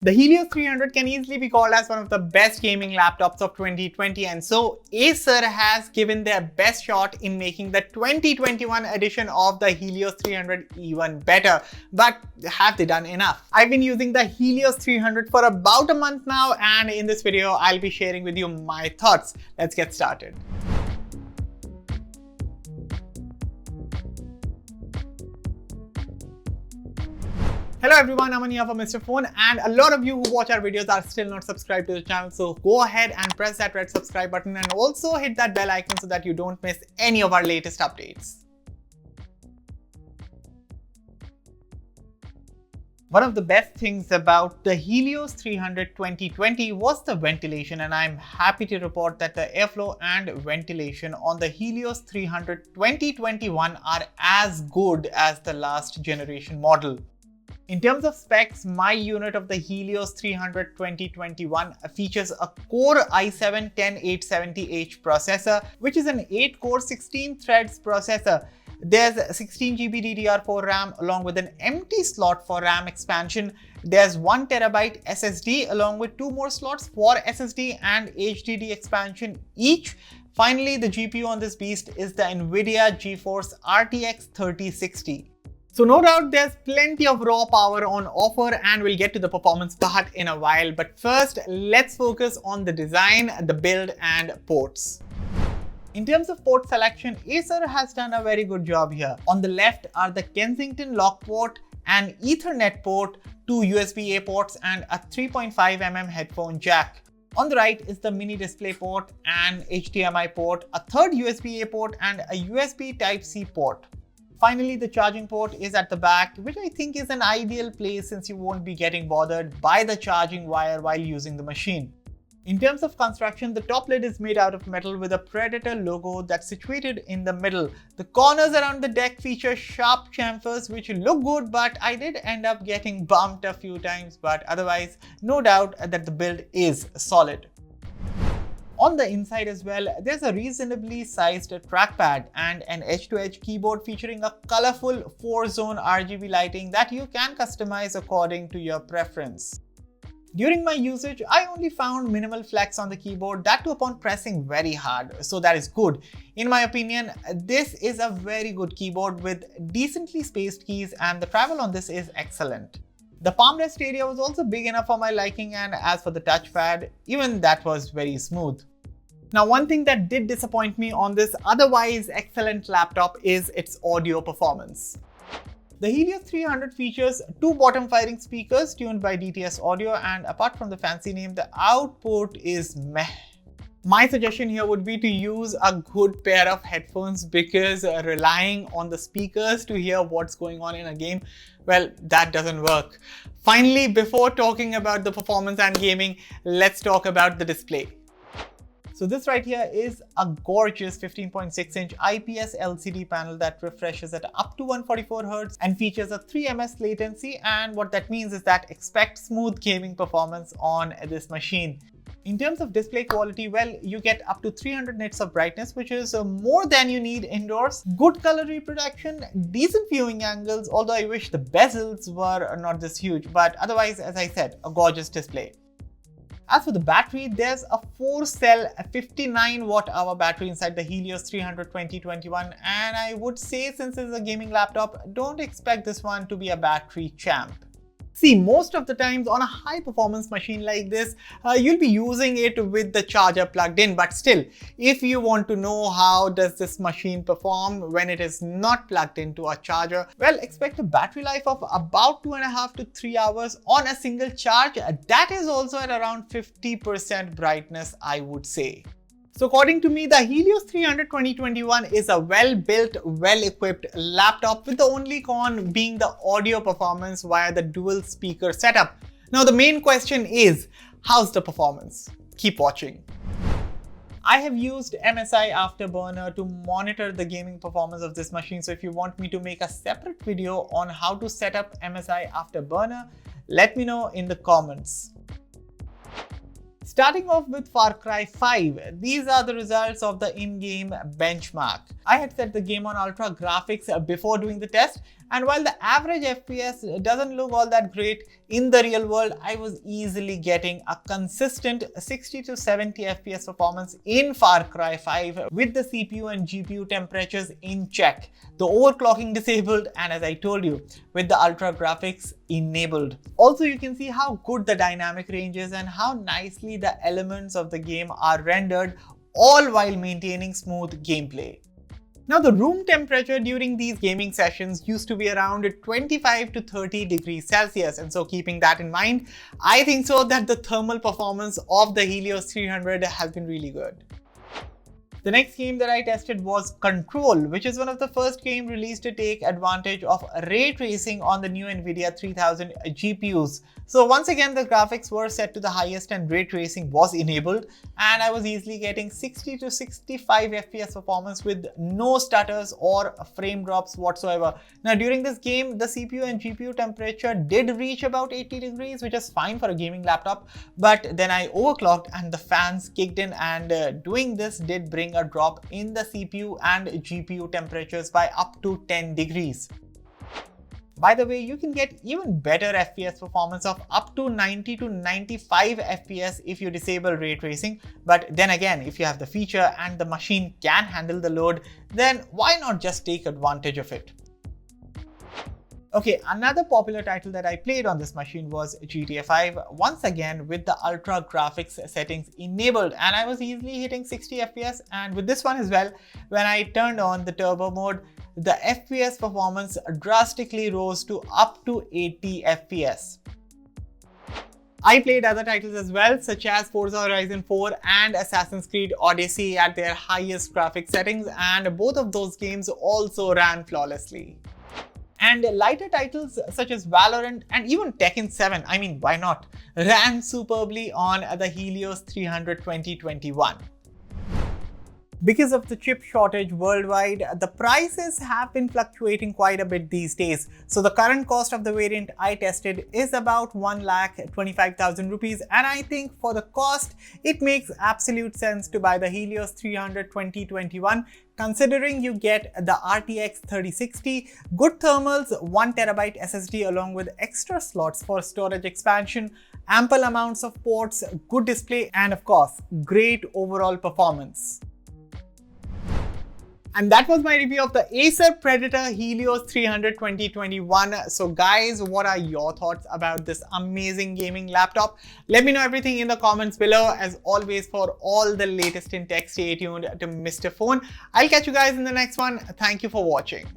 The Helios 300 can easily be called as one of the best gaming laptops of 2020, and so Acer has given their best shot in making the 2021 edition of the Helios 300 even better. But have they done enough? I've been using the Helios 300 for about a month now, and in this video I'll be sharing with you my thoughts. Let's get started. Hello everyone, Aman here for Mr. Phone, and a lot of you who watch our videos are still not subscribed to the channel, so go ahead and press that red subscribe button and also hit that bell icon so that you don't miss any of our latest updates. One of the best things about the Helios 300 2020 was the ventilation, and I'm happy to report that the airflow and ventilation on the Helios 300 2021 are as good as the last generation model. In terms of specs, my unit of the Helios 300 2021 features a Core i7-10870H processor, which is an 8-core 16 threads processor. There's 16GB DDR4 RAM along with an empty slot for RAM expansion. There's 1TB SSD along with 2 more slots for SSD and HDD expansion each. Finally, the GPU on this beast is the NVIDIA GeForce RTX 3060. So no doubt there's plenty of raw power on offer, and we'll get to the performance part in a while. But first, let's focus on the design, the build and ports. In terms of port selection, Acer has done a very good job here. On the left are the Kensington lock port, an Ethernet port, 2 USB-A ports and a 3.5mm headphone jack. On the right is the mini display port, an HDMI port, a third USB-A port and a USB Type-C port. Finally, the charging port is at the back, which I think is an ideal place since you won't be getting bothered by the charging wire while using the machine. In terms of construction, the top lid is made out of metal with a Predator logo that's situated in the middle. The corners around the deck feature sharp chamfers which look good, but I did end up getting bumped a few times, but otherwise, no doubt that the build is solid. On the inside as well, there's a reasonably sized trackpad and an edge-to-edge keyboard featuring a colorful 4-zone RGB lighting that you can customize according to your preference. During my usage, I only found minimal flex on the keyboard, that too upon pressing very hard, so that is good. In my opinion, this is a very good keyboard with decently spaced keys, and the travel on this is excellent. The palm rest area was also big enough for my liking, and as for the touchpad, even that was very smooth. Now, one thing that did disappoint me on this otherwise excellent laptop is its audio performance. The Helios 300 features 2 bottom-firing speakers tuned by DTS Audio, and apart from the fancy name, the output is meh. My suggestion here would be to use a good pair of headphones, because relying on the speakers to hear what's going on in a game, well, that doesn't work. Finally, before talking about the performance and gaming, let's talk about the display. So this right here is a gorgeous 15.6-inch IPS LCD panel that refreshes at up to 144Hz and features a 3ms latency, and what that means is that expect smooth gaming performance on this machine. In terms of display quality, well, you get up to 300 nits of brightness, which is more than you need indoors. Good color reproduction, decent viewing angles, although I wish the bezels were not this huge, but otherwise, as I said, a gorgeous display. As for the battery, there's a 4-cell 59Wh battery inside the Helios 300 2021, and I would say, since it's a gaming laptop, don't expect this one to be a battery champ. See, most of the times on a high performance machine like this, you'll be using it with the charger plugged in, but still, if you want to know how does this machine perform when it is not plugged into a charger, well, expect a battery life of about 2.5 to 3 hours on a single charge. That is also at around 50% brightness, I would say. So according to me, the Helios 300 2021 is a well-built, well-equipped laptop, with the only con being the audio performance via the dual speaker setup. Now the main question is, how's the performance? Keep watching. I have used MSI Afterburner to monitor the gaming performance of this machine, so if you want me to make a separate video on how to set up MSI Afterburner, let me know in the comments. Starting off with Far Cry 5, these are the results of the in-game benchmark. I had set the game on ultra graphics before doing the test, And while the average FPS doesn't look all that great, in the real world, I was easily getting a consistent 60 to 70 FPS performance in Far Cry 5 with the CPU and GPU temperatures in check, the overclocking disabled, and as I told you, with the ultra graphics enabled. Also, you can see how good the dynamic range is and how nicely the elements of the game are rendered, all while maintaining smooth gameplay. Now, the room temperature during these gaming sessions used to be around 25 to 30 degrees Celsius, and so keeping that in mind, I think so that the thermal performance of the Helios 300 has been really good. The next game that I tested was Control, which is one of the first games released to take advantage of ray tracing on the new NVIDIA 3000 GPUs. So once again, the graphics were set to the highest and ray tracing was enabled, and I was easily getting 60 to 65 FPS performance with no stutters or frame drops whatsoever. Now during this game, the CPU and GPU temperature did reach about 80 degrees, which is fine for a gaming laptop, but then I overclocked and the fans kicked in, and doing this did bring a drop in the CPU and GPU temperatures by up to 10 degrees. By the way, you can get even better FPS performance of up to 90 to 95 FPS if you disable ray tracing. But then again, if you have the feature and the machine can handle the load, then why not just take advantage of it? Okay, another popular title that I played on this machine was GTA 5, once again with the ultra graphics settings enabled, and I was easily hitting 60 FPS, and with this one as well, when I turned on the turbo mode, the FPS performance drastically rose to up to 80 FPS. I played other titles as well, such as Forza Horizon 4 and Assassin's Creed Odyssey at their highest graphics settings, and both of those games also ran flawlessly. And lighter titles such as Valorant and even Tekken 7, I mean, why not, ran superbly on the Helios 300 2021. Because of the chip shortage worldwide, the prices have been fluctuating quite a bit these days. So the current cost of the variant I tested is about 1,25,000 rupees, and I think for the cost, it makes absolute sense to buy the Helios 300 2021, considering you get the RTX 3060, good thermals, 1TB SSD along with extra slots for storage expansion, ample amounts of ports, good display, and of course, great overall performance. And that was my review of the Acer Predator Helios 300 2021. So guys, what are your thoughts about this amazing gaming laptop? Let me know everything in the comments below. As always, for all the latest in tech, stay tuned to Mr. Phone. I'll catch you guys in the next one. Thank you for watching.